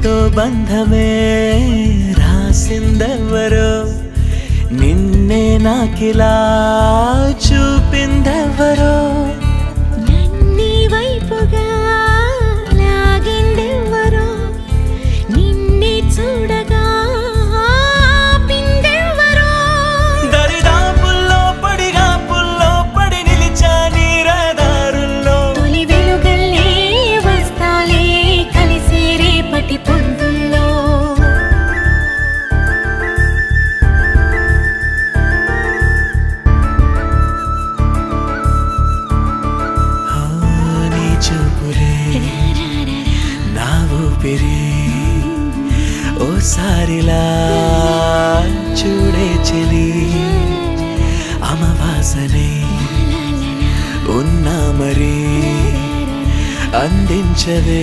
మనతో బంధమే రాసిందెవరో, నిన్నే నాకిలా చూపిందెవరో, నన్నీ వైపుగా లాగిందెవరో, నిన్నే చూడగా ఆపిందెవరో. దరిదాపుల్లో పడిగాపుల్లో పడి నిలిచా నీ రహదారుల్లో, తొలి వెలుగల్లే వస్తాలే కలిసే రేపటి పొద్దుల్లో. నీ చూపులే నా ఊపిరి, ఓసారిలా చూడే చెలి, అమవాసనే ఉన్నా మరి అందించవే.